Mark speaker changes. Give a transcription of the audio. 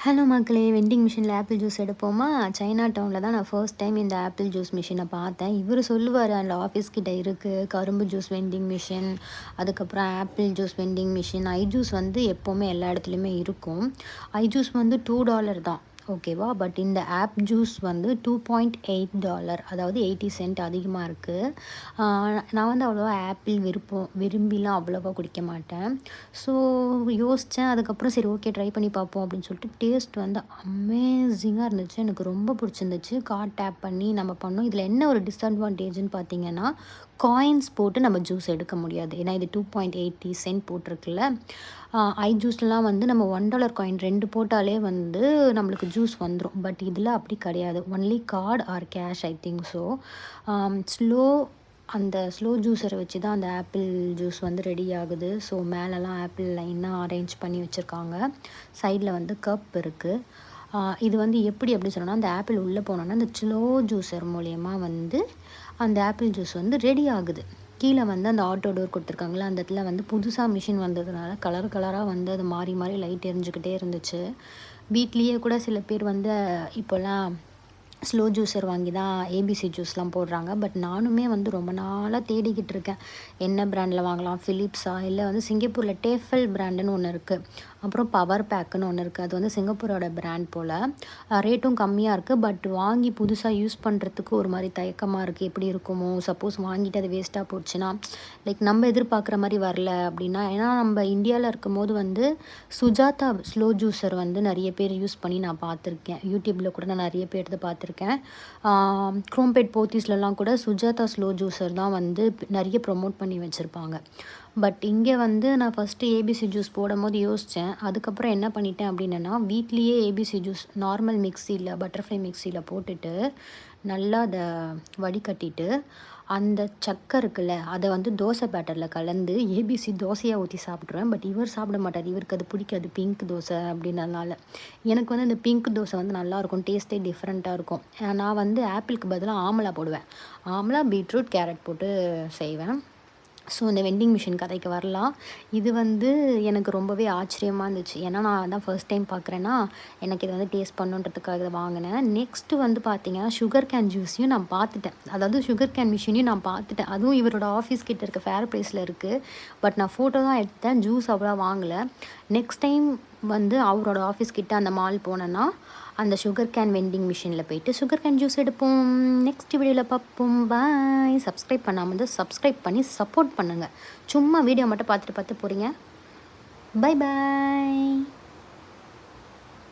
Speaker 1: Hello மக்களே, vending மிஷினில் apple juice எடுப்போமா? China டவுனில் தான் நான் ஃபர்ஸ்ட் டைம் இந்த ஆப்பிள் ஜூஸ் மிஷினை பார்த்தேன். இவர் சொல்லுவார், அந்த ஆஃபீஸ் கிட்ட இருக்குது கரும்பு ஜூஸ் வெண்டிங் மிஷின், அதுக்கப்புறம் ஆப்பிள் ஜூஸ் வெண்டிங் மிஷின். ஐ ஜூஸ் வந்து எப்போவுமே எல்லா இடத்துலையுமே இருக்கும். ஐ ஜூஸ் வந்து $2 தான், ஓகேவா? பட் இந்த ஆப் ஜூஸ் வந்து $2.8, அதாவது 80 சென்ட் அதிகமாக இருக்குது. நான் வந்து அவ்வளோவா ஆப்பிள் விரும்பிலாம் அவ்வளோவா குடிக்க மாட்டேன். ஸோ யோசித்தேன். அதுக்கப்புறம் சரி ஓகே ட்ரை பண்ணி பார்ப்போம் அப்படின்னு சொல்லிட்டு டேஸ்ட் வந்து அமேசிங்காக இருந்துச்சு. எனக்கு ரொம்ப பிடிச்சிருந்துச்சு. கார்ட் டேப் பண்ணி நம்ம பண்ணோம். இதில் என்ன ஒரு டிஸ்அட்வான்டேஜ்னு பார்த்தீங்கன்னா, காயின்ஸ் போட்டு நம்ம ஜூஸ் எடுக்க முடியாது. ஏன்னா இது 2.80 சென்ட் போட்டிருக்குல்ல. ஐ ஜூஸ்லாம் வந்து நம்ம $1 காயின் 2 போட்டாலே வந்து நம்மளுக்கு ஜூஸ் வந்துடும். பட் இதில் அப்படி கிடையாது. Only card R cash, I think so. அந்த ஸ்லோ ஜூஸரை வச்சு தான் அந்த ஆப்பிள் ஜூஸ் வந்து ரெடி ஆகுது. ஸோ மேலெலாம் ஆப்பிள் லைனாக அரேஞ்ச் பண்ணி வச்சுருக்காங்க. சைடில் வந்து கப் இருக்குது. இது வந்து எப்படி சொன்னோன்னா, அந்த ஆப்பிள் உள்ளே போனோன்னா அந்த ஸ்லோ ஜூஸர் மூலயமா வந்து அந்த ஆப்பிள் ஜூஸ் வந்து ரெடி ஆகுது. கீழே வந்து அந்த ஆட்டோ டோர் கொடுத்துருக்காங்களா, அந்த இடத்துல வந்து புதுசாக மிஷின் வந்ததுனால கலராக வந்து அது மாறி மாறி லைட் எரிஞ்சுக்கிட்டே இருந்துச்சு. வீட்லேயே கூட சில பேர் வந்து இப்போல்லாம் ஸ்லோ ஜூஸர் வாங்கி தான் ஏபிசி ஜூஸ்லாம் போடுறாங்க. பட் நானுமே வந்து ரொம்ப நாளாக தேடிக்கிட்டு இருக்கேன், என்ன பிராண்டில் வாங்கலாம். ஃபிலிப்ஸா, இல்லை வந்து சிங்கப்பூரில் டேஃபல் பிராண்டுன்னு ஒன்று இருக்குது. அப்புறம் பவர் பேக்குன்னு ஒன்று இருக்குது. அது வந்து சிங்கப்பூரோட பிராண்ட் போல். ரேட்டும் கம்மியாக இருக்குது. பட் வாங்கி புதுசாக யூஸ் பண்ணுறதுக்கு ஒரு மாதிரி தயக்கமாக இருக்குது. எப்படி இருக்குமோ, சப்போஸ் வாங்கிட்டு அது வேஸ்ட்டாக போச்சுன்னா, லைக் நம்ம எதிர்பார்க்குற மாதிரி வரல அப்படின்னா. ஏன்னா நம்ம இந்தியாவில் இருக்கும்போது வந்து சுஜாதா ஸ்லோ ஜூஸர் வந்து நிறைய பேர் யூஸ் பண்ணி நான் பார்த்துருக்கேன். யூடியூப்பில் கூட நான் நிறைய பேர் பார்த்துருக்கேன். குரோம்பேட் போத்தீஸ்லலாம் கூட சுஜாதா ஸ்லோ ஜூஸர் தான் வந்து நிறைய ப்ரொமோட் பண்ணி வச்சுருப்பாங்க. பட் இங்கே வந்து நான் ஃபஸ்ட்டு ஏபிசி ஜூஸ் போடும்போது யோசித்தேன். அதுக்கப்புறம் என்ன பண்ணிட்டேன் அப்படின்னா, வீட்லேயே ஏபிசி ஜூஸ் நார்மல் மிக்சியில், பட்டர்ஃப்ளை மிக்சியில் போட்டுட்டு நல்லா அதை வடிகட்டிட்டு அந்த சக்கை இருக்குல்ல, அதை வந்து தோசை பேட்டரில் கலந்து ஏபிசி தோசையாக ஊற்றி சாப்பிட்ருவேன். பட் இவர் சாப்பிட மாட்டார். இவருக்கு அது பிடிக்காது, பிங்க் தோசை அப்படின்றதுனால. எனக்கு வந்து இந்த பிங்க் தோசை வந்து நல்லாயிருக்கும், டேஸ்ட்டே டிஃப்ரெண்ட்டாக இருக்கும். நான் வந்து ஆப்பிளுக்கு பதிலாக ஆமலா போடுவேன். ஆமலா, பீட்ரூட், கேரட் போட்டு செய்வேன். ஸோ இந்த வெண்டிங் மிஷின் கதைக்கு வரலாம். இது வந்து எனக்கு ரொம்பவே ஆச்சரியமாக இருந்துச்சு. ஏன்னா நான் தான் ஃபர்ஸ்ட் டைம் பார்க்குறேன்னா, எனக்கு இதை வந்து டேஸ்ட் பண்ணுன்றதுக்காக இதை வாங்கினேன். நெக்ஸ்ட்டு வந்து பார்த்திங்கன்னா, சுகர் கேன் ஜூஸையும் நான் பார்த்துட்டேன். அதாவது சுகர் கேன் மிஷினையும் நான் பார்த்துட்டேன். அதுவும் இவரோட ஆஃபீஸ் கிட்ட இருக்க ஃபேர் ப்ரைஸில் இருக்குது. பட் நான் ஃபோட்டோ தான் எடுத்தேன், ஜூஸ் அவ்வளோ வாங்கலை. நெக்ஸ்ட் டைம் வந்து அவரோட ஆஃபீஸ் கிட்ட அந்த மால் போனேன்னா, அந்த சுகர் கேன் வெண்டிங் மிஷினில் போயிட்டு சுகர் கேன் ஜூஸ் எடுப்போம். நெக்ஸ்ட் வீடியோவில் பார்ப்போம். பாய். சப்ஸ்கிரைப் பண்ணாமல் வந்து சப்ஸ்கிரைப் பண்ணி சப்போர்ட் பண்ணுங்கள். சும்மா வீடியோ மட்டும் பார்த்துட்டு போகிறீங்க. Bye bye.